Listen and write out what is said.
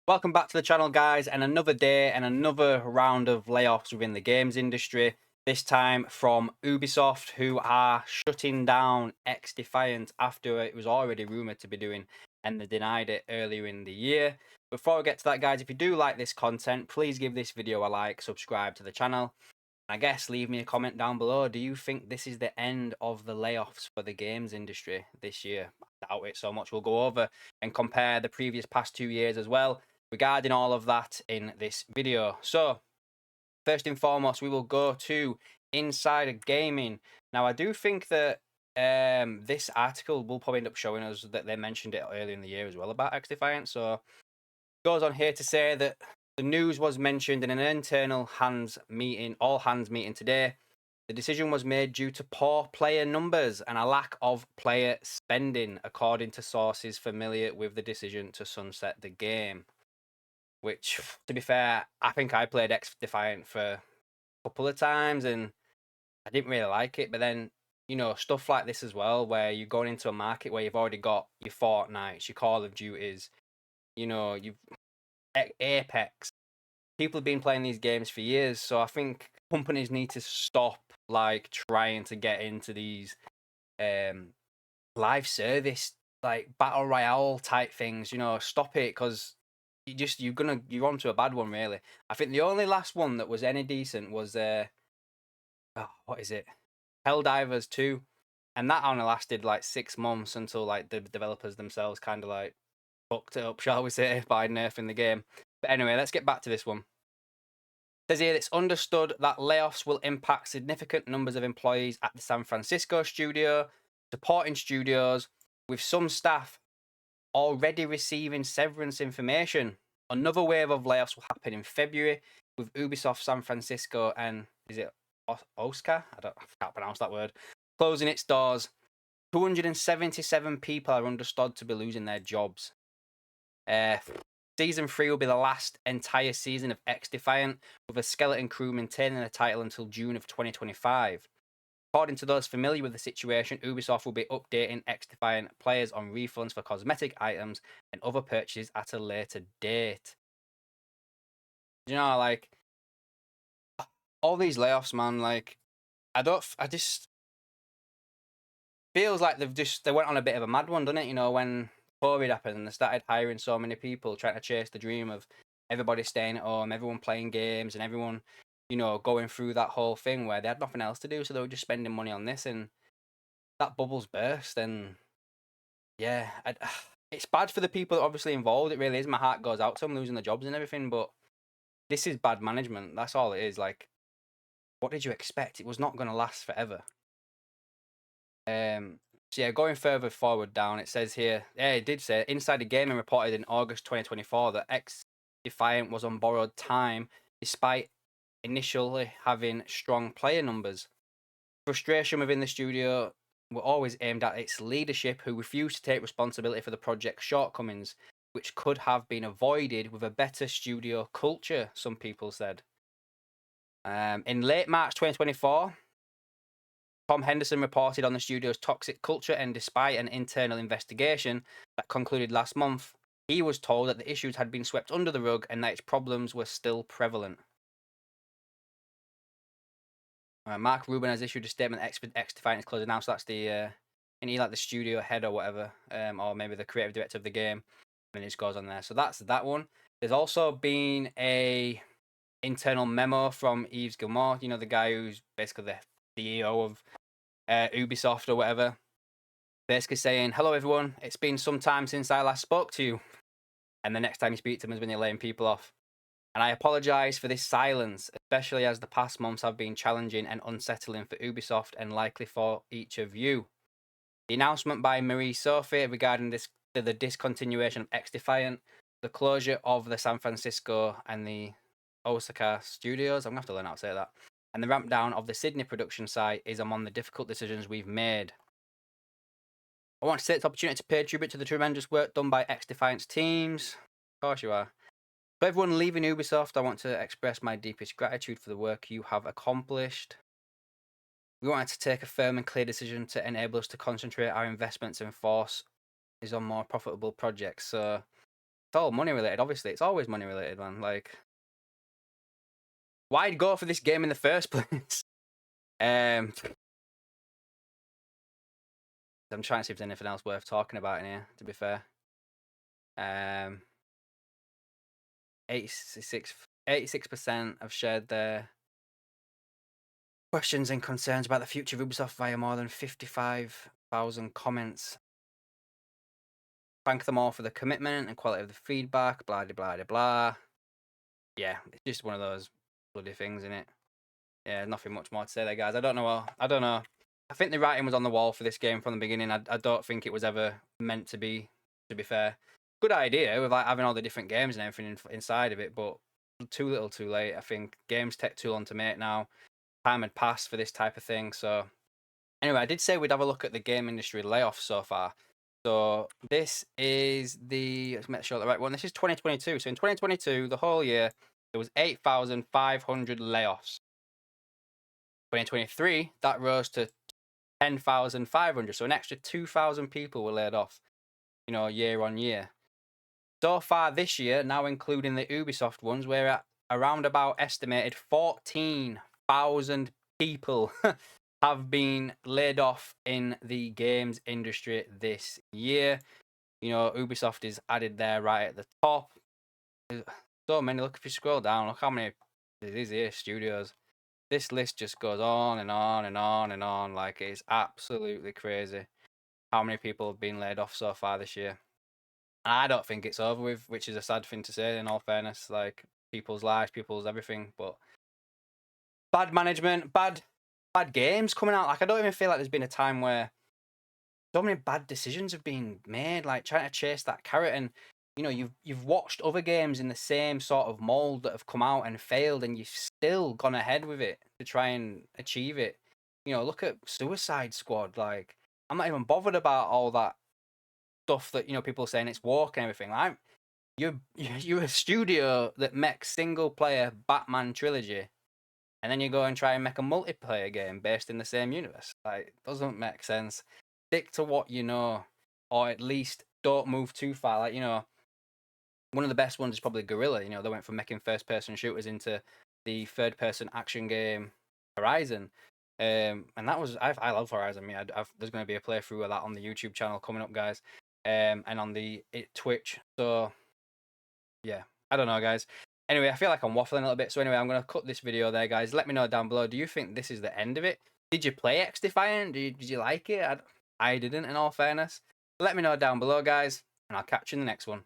Welcome back to the channel, guys, and another day and another round of layoffs within the games industry. This time from Ubisoft, who are shutting down XDefiant after it was already rumored to be doing, and they denied it earlier in the year. Before we get to that, guys, if you do like this content, please give this video a like, subscribe to the channel. I guess leave me a comment down below. Do you think this is the end of the layoffs for the games industry this year? I doubt it so much. We'll go over and compare the previous past 2 years as well regarding all of that in this video. So, first and foremost, we will go to Insider Gaming. Now, I do think that this article will probably end up showing us that they mentioned it earlier in the year as well about XDefiant. So, it goes on here to say that the news was mentioned in an internal all hands meeting today. The decision was made due to poor player numbers and a lack of player spending, according to sources familiar with the decision to sunset the game. Which, to be fair, I think I played XDefiant for a couple of times and I didn't really like it. But then, stuff like this as well, where you're going into a market where you've already got your Fortnites, your Call of Duties, you've Apex. People have been playing these games for years, so I think companies need to stop like trying to get into these live service like battle royale type things. Stop it, because you're onto a bad one, really. I think the only last one that was any decent was what is it? Helldivers 2. And that only lasted like 6 months until like the developers themselves kind of like fucked it up, shall we say, by nerfing the game. But anyway, let's get back to this one. It says here it's understood that layoffs will impact significant numbers of employees at the San Francisco studio, supporting studios, with some staff already receiving severance information. Another wave of layoffs will happen in February, with Ubisoft San Francisco and is it Oscar? I can't pronounce that word. Closing its doors. 277 people are understood to be losing their jobs. Season 3 will be the last entire season of XDefiant, with a skeleton crew maintaining the title until June of 2025. According to those familiar with the situation, Ubisoft will be updating XDefiant players on refunds for cosmetic items and other purchases at a later date. Like, all these layoffs, man, like, I just feels like they went on a bit of a mad one, doesn't it? When COVID happened and they started hiring so many people, trying to chase the dream of everybody staying at home, everyone playing games, and everyone, going through that whole thing where they had nothing else to do, so they were just spending money on this, and that bubble's burst, and yeah, it's bad for the people that obviously involved. It really is. My heart goes out to them losing their jobs and everything, but this is bad management. That's all it is. Like, what did you expect? It was not going to last forever. So yeah, going further forward down, it says here, yeah, it did say Insider Gaming reported in August 2024 that XDefiant was on borrowed time despite initially having strong player numbers. Frustration within the studio were always aimed at its leadership, who refused to take responsibility for the project's shortcomings, which could have been avoided with a better studio culture, some people said. In late March 2024, Tom Henderson reported on the studio's toxic culture, and despite an internal investigation that concluded last month, he was told that the issues had been swept under the rug and that its problems were still prevalent. Mark Rubin has issued a statement that XDefiant is closing now, so that's the the studio head or whatever, or maybe the creative director of the game, and it just goes on there. So that's that one. There's also been a internal memo from Yves Guillemot, the guy who's basically the CEO of Ubisoft or whatever, basically saying, "Hello everyone, it's been some time since I last spoke to you, and the next time you speak to them is when you're laying people off. And I apologise for this silence, especially as the past months have been challenging and unsettling for Ubisoft and likely for each of you. The announcement by Marie Sophie regarding the discontinuation of XDefiant, the closure of the San Francisco and the Osaka studios, I'm going to have to learn how to say that, and the ramp down of the Sydney production site is among the difficult decisions we've made. I want to take this opportunity to pay tribute to the tremendous work done by XDefiant's teams." Of course you are. "For everyone leaving Ubisoft, I want to express my deepest gratitude for the work you have accomplished. We wanted to take a firm and clear decision to enable us to concentrate our investments and force is on more profitable projects." So It's all money related. Obviously, it's always money related, man. Like, why'd go for this game in the first place? I'm trying to see if there's anything else worth talking about in here, to be fair. 86% have shared their questions and concerns about the future of Ubisoft via more than 55,000 comments. Thank them all for the commitment and quality of the feedback, blah, blah, blah, blah. Yeah, it's just one of those bloody things, isn't it? Yeah, nothing much more to say there, guys. I don't know. I think the writing was on the wall for this game from the beginning. I don't think it was ever meant to be fair. Good idea with like having all the different games and everything inside of it, but too little too late. I think games take too long to make now. Time had passed for this type of thing. So anyway, I did say we'd have a look at the game industry layoffs so far. So this is let's make sure the right one. This is 2022. So in 2022, the whole year, there was 8,500 layoffs. 2023, that rose to 10,500. So an extra 2,000 people were laid off, year on year. So far this year, now including the Ubisoft ones, we're at around about estimated 14,000 people have been laid off in the games industry this year. Ubisoft is added there right at the top. There's so many. Look, if you scroll down, look how many there is here, studios. This list just goes on and on and on and on. Like, it's absolutely crazy how many people have been laid off so far this year. I don't think it's over with, which is a sad thing to say, in all fairness. Like, people's lives, people's everything. But bad management, bad games coming out. Like, I don't even feel like there's been a time where so many bad decisions have been made, like trying to chase that carrot. And you've watched other games in the same sort of mold that have come out and failed, and you've still gone ahead with it to try and achieve it. Look at Suicide Squad. Like, I'm not even bothered about all that stuff that people are saying it's woke and everything. Like, you're a studio that makes single player Batman trilogy, and then you go and try and make a multiplayer game based in the same universe. Like, it doesn't make sense. Stick to what you know, or at least don't move too far. Like, one of the best ones is probably Guerrilla. They went from making first-person shooters into the third-person action game Horizon. And that was I love Horizon. I mean, there's going to be a playthrough of that on the YouTube channel coming up, guys, and on the Twitch. So yeah, I don't know, guys. Anyway, I feel like I'm waffling a little bit. So anyway, I'm going to cut this video there, guys. Let me know down below. Do you think this is the end of it? Did you play XDefiant? Did you like it? I didn't, in all fairness. Let me know down below, guys, and I'll catch you in the next one.